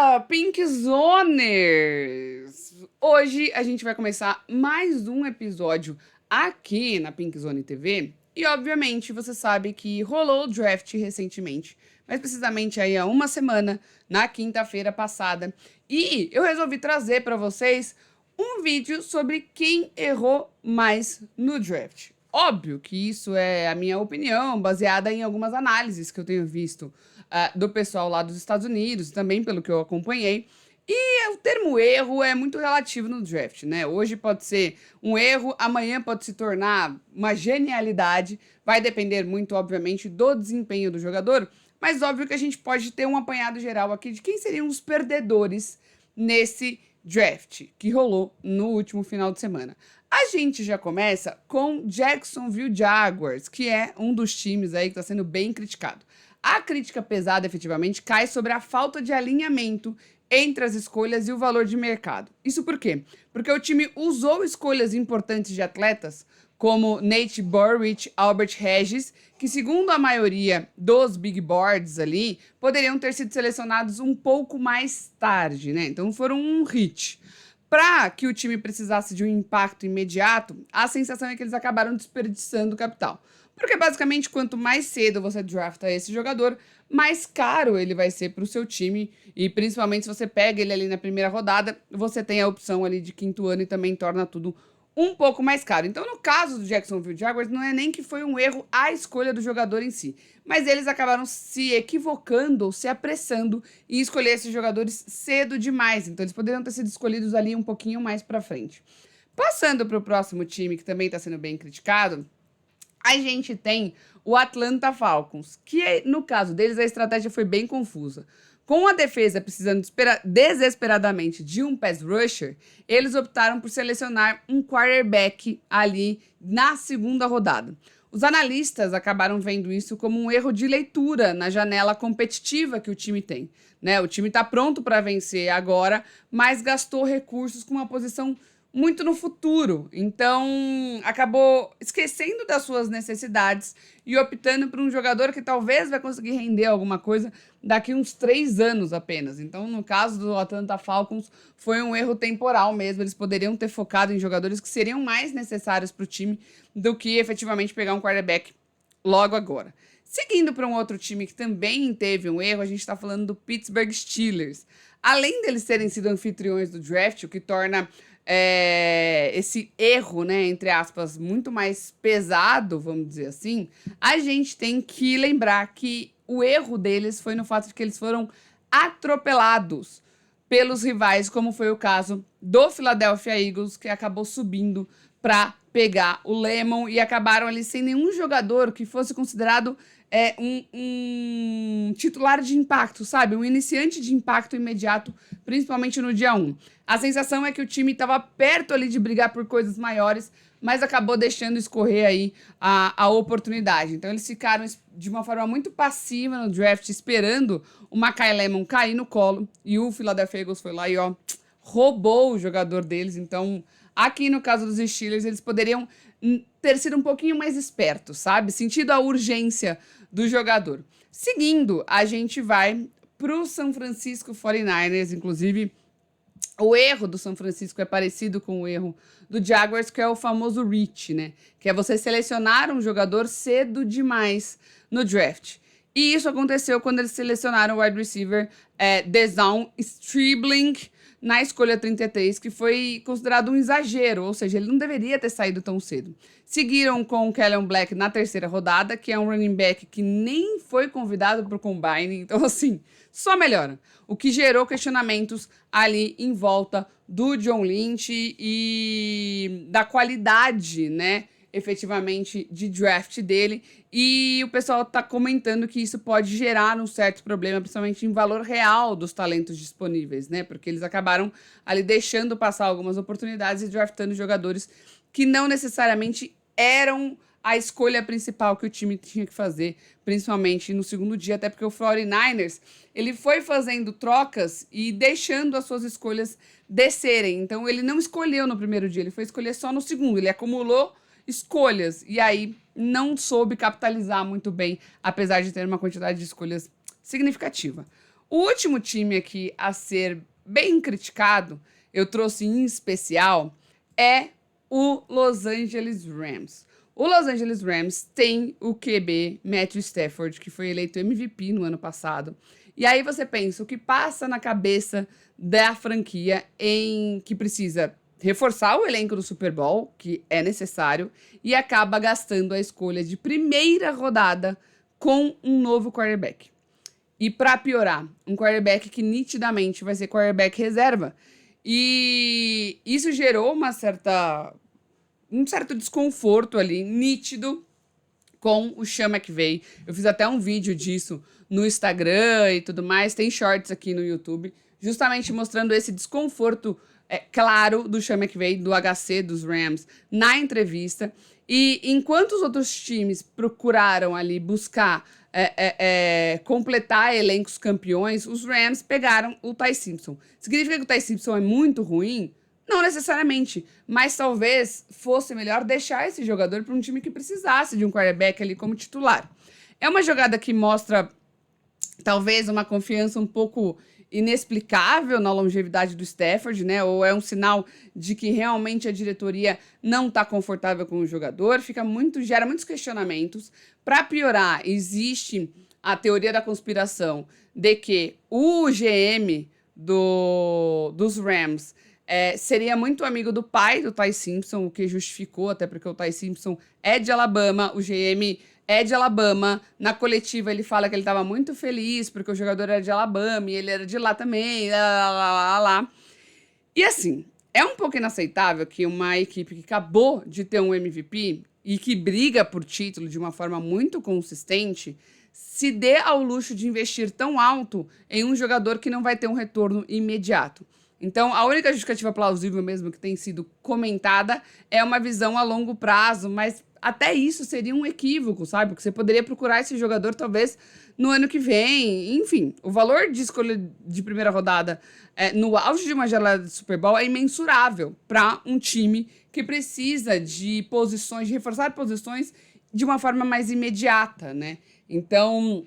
Fala, Pink Zoners! Hoje a gente vai começar mais um episódio aqui na Pink Zone TV. E, obviamente, você sabe que rolou o draft recentemente, mais precisamente aí há uma semana, na quinta-feira passada. E eu resolvi trazer para vocês um vídeo sobre quem errou mais no draft. Óbvio que isso é a minha opinião, baseada em algumas análises que eu tenho visto do pessoal lá dos Estados Unidos, também pelo que eu acompanhei. E o termo erro é muito relativo no draft, né? Hoje pode ser um erro, amanhã pode se tornar uma genialidade. Vai depender muito, obviamente, do desempenho do jogador, mas óbvio que a gente pode ter um apanhado geral aqui de quem seriam os perdedores nesse draft que rolou no último final de semana. A gente já começa com Jacksonville Jaguars, que é um dos times aí que está sendo bem criticado. A crítica pesada, efetivamente, cai sobre a falta de alinhamento entre as escolhas e o valor de mercado. Isso por quê? Porque o time usou escolhas importantes de atletas, como Nate Burrich, Albert Regis, que segundo a maioria dos big boards ali, poderiam ter sido selecionados um pouco mais tarde, né? Então foram um hit. Para que o time precisasse de um impacto imediato, a sensação é que eles acabaram desperdiçando capital. Porque basicamente, quanto mais cedo você drafta esse jogador, mais caro ele vai ser para o seu time. E principalmente se você pega ele ali na primeira rodada, você tem a opção ali de quinto ano e também torna tudo um pouco mais caro. Então, no caso do Jacksonville Jaguars, não é nem que foi um erro a escolha do jogador em si, mas eles acabaram se equivocando ou se apressando em escolher esses jogadores cedo demais. Então, eles poderiam ter sido escolhidos ali um pouquinho mais para frente. Passando para o próximo time, que também está sendo bem criticado, a gente tem o Atlanta Falcons, que no caso deles a estratégia foi bem confusa. Com a defesa precisando desesperadamente de um pass rusher, eles optaram por selecionar um quarterback ali na segunda rodada. Os analistas acabaram vendo isso como um erro de leitura na janela competitiva que o time tem, né? O time está pronto para vencer agora, mas gastou recursos com uma posição muito no futuro. Então, acabou esquecendo das suas necessidades e optando por um jogador que talvez vai conseguir render alguma coisa daqui uns 3 anos apenas. Então, no caso do Atlanta Falcons, foi um erro temporal mesmo. Eles poderiam ter focado em jogadores que seriam mais necessários para o time do que efetivamente pegar um quarterback logo agora. Seguindo para um outro time que também teve um erro, a gente está falando do Pittsburgh Steelers. Além deles terem sido anfitriões do draft, o que torna esse erro, né, entre aspas, muito mais pesado, vamos dizer assim, a gente tem que lembrar que o erro deles foi no fato de que eles foram atropelados pelos rivais, como foi o caso do Philadelphia Eagles, que acabou subindo para pegar o Lemon e acabaram ali sem nenhum jogador que fosse considerado um titular de impacto, sabe? Um iniciante de impacto imediato, principalmente no dia 1. A sensação é que o time estava perto ali de brigar por coisas maiores, mas acabou deixando escorrer aí a oportunidade. Então eles ficaram de uma forma muito passiva no draft, esperando o Makai Lemon cair no colo, e o Philadelphia Eagles foi lá e roubou o jogador deles. Então, aqui no caso dos Steelers, eles poderiam ter sido um pouquinho mais espertos, sabe? Sentido a urgência do jogador. Seguindo, a gente vai pro San Francisco 49ers, inclusive o erro do São Francisco é parecido com o erro do Jaguars, que é o famoso reach, né? Que é você selecionar um jogador cedo demais no draft. E isso aconteceu quando eles selecionaram o wide receiver Deshaun Stribling na escolha 33, que foi considerado um exagero, ou seja, ele não deveria ter saído tão cedo. Seguiram com o Kellen Black na terceira rodada, que é um running back que nem foi convidado para o Combine, então assim, só melhora. O que gerou questionamentos ali em volta do John Lynch e da qualidade, né, efetivamente, de draft dele. E o pessoal tá comentando que isso pode gerar um certo problema, principalmente em valor real dos talentos disponíveis, né? Porque eles acabaram ali deixando passar algumas oportunidades e draftando jogadores que não necessariamente eram a escolha principal que o time tinha que fazer, principalmente no segundo dia, até porque o 49ers, ele foi fazendo trocas e deixando as suas escolhas descerem. Então, ele não escolheu no primeiro dia, ele foi escolher só no segundo. Ele acumulou escolhas e aí não soube capitalizar muito bem, apesar de ter uma quantidade de escolhas significativa. O último time aqui a ser bem criticado, eu trouxe em especial, é o Los Angeles Rams. O Los Angeles Rams tem o QB Matthew Stafford, que foi eleito MVP no ano passado. E aí você pensa, o que passa na cabeça da franquia em que precisa reforçar o elenco do Super Bowl, que é necessário, e acaba gastando a escolha de primeira rodada com um novo quarterback. E para piorar, um quarterback que nitidamente vai ser quarterback reserva. E isso gerou um certo desconforto ali, nítido, com o Sean McVay. Eu fiz até um vídeo disso no Instagram e tudo mais, tem shorts aqui no YouTube, justamente mostrando esse desconforto claro do Sean McVay, do HC dos Rams, na entrevista. E enquanto os outros times procuraram ali buscar completar elencos campeões, os Rams pegaram o Ty Simpson. Significa que o Ty Simpson é muito ruim? Não necessariamente, mas talvez fosse melhor deixar esse jogador para um time que precisasse de um quarterback ali como titular. É uma jogada que mostra talvez uma confiança um pouco inexplicável na longevidade do Stafford, né? Ou é um sinal de que realmente a diretoria não está confortável com o jogador, gera muitos questionamentos. Para piorar, existe a teoria da conspiração de que o GM dos Rams seria muito amigo do pai do Ty Simpson, o que justificou, até porque o Ty Simpson é de Alabama, o GM é de Alabama. Na coletiva ele fala que ele estava muito feliz porque o jogador era de Alabama e ele era de lá também, lá. E assim, é um pouco inaceitável que uma equipe que acabou de ter um MVP e que briga por título de uma forma muito consistente se dê ao luxo de investir tão alto em um jogador que não vai ter um retorno imediato. Então, a única justificativa plausível mesmo que tem sido comentada é uma visão a longo prazo, mas até isso seria um equívoco, sabe? Porque você poderia procurar esse jogador talvez no ano que vem. Enfim, o valor de escolha de primeira rodada no auge de uma janela de Super Bowl é imensurável para um time que precisa de reforçar posições de uma forma mais imediata, né? Então,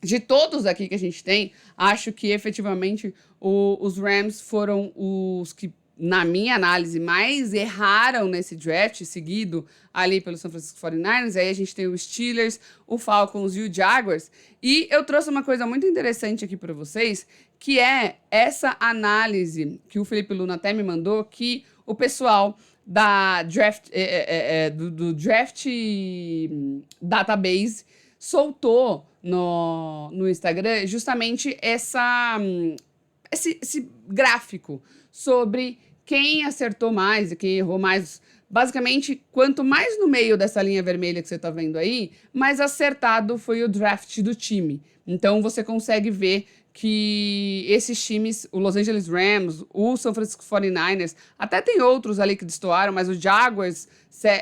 de todos aqui que a gente tem, acho que efetivamente os Rams foram os que, na minha análise, mais erraram nesse draft, seguido ali pelo San Francisco 49ers. Aí a gente tem os Steelers, o Falcons e o Jaguars. E eu trouxe uma coisa muito interessante aqui para vocês, que é essa análise que o Felipe Luna até me mandou, que o pessoal da draft, do Draft Database soltou no Instagram justamente esse gráfico sobre quem acertou mais e quem errou mais. Basicamente, quanto mais no meio dessa linha vermelha que você tá vendo aí, mais acertado foi o draft do time. Então, você consegue ver que esses times, o Los Angeles Rams, o San Francisco 49ers, até tem outros ali que destoaram, mas o Jaguars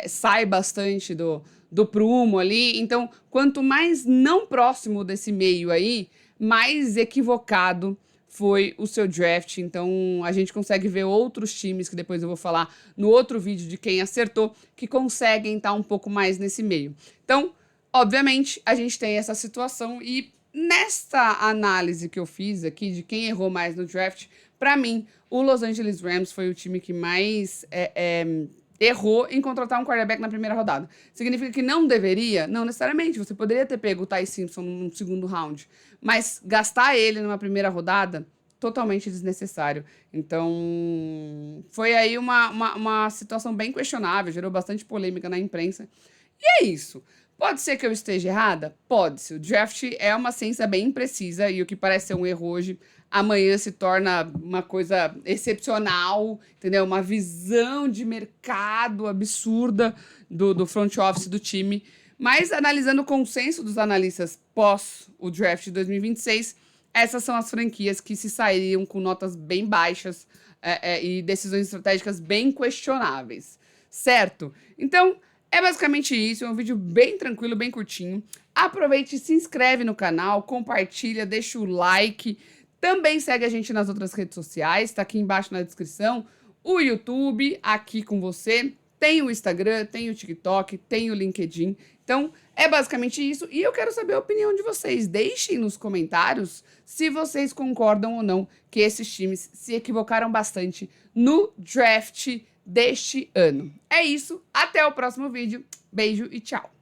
sai bastante do prumo ali. Então, quanto mais não próximo desse meio aí, mais equivocado foi o seu draft. Então, a gente consegue ver outros times, que depois eu vou falar no outro vídeo de quem acertou, que conseguem estar um pouco mais nesse meio. Então, obviamente, a gente tem essa situação e nesta análise que eu fiz aqui de quem errou mais no draft, para mim, o Los Angeles Rams foi o time que mais errou em contratar um quarterback na primeira rodada. Significa que não deveria? Não necessariamente. Você poderia ter pego o Ty Simpson no segundo round, mas gastar ele numa primeira rodada, totalmente desnecessário. Então, foi aí uma situação bem questionável, gerou bastante polêmica na imprensa. E é isso. Pode ser que eu esteja errada? Pode-se. O draft é uma ciência bem imprecisa e o que parece ser um erro hoje, amanhã se torna uma coisa excepcional, entendeu? Uma visão de mercado absurda do front office do time. Mas analisando o consenso dos analistas pós o draft de 2026, essas são as franquias que se sairiam com notas bem baixas e decisões estratégicas bem questionáveis, certo? Então, é basicamente isso, é um vídeo bem tranquilo, bem curtinho. Aproveite, se inscreve no canal, compartilha, deixa o like. Também segue a gente nas outras redes sociais, tá aqui embaixo na descrição. O YouTube, aqui com você. tem o Instagram, tem o TikTok, tem o LinkedIn. Então, é basicamente isso. E eu quero saber a opinião de vocês. Deixem nos comentários se vocês concordam ou não que esses times se equivocaram bastante no draft deste ano. É isso. Até o próximo vídeo. Beijo e tchau.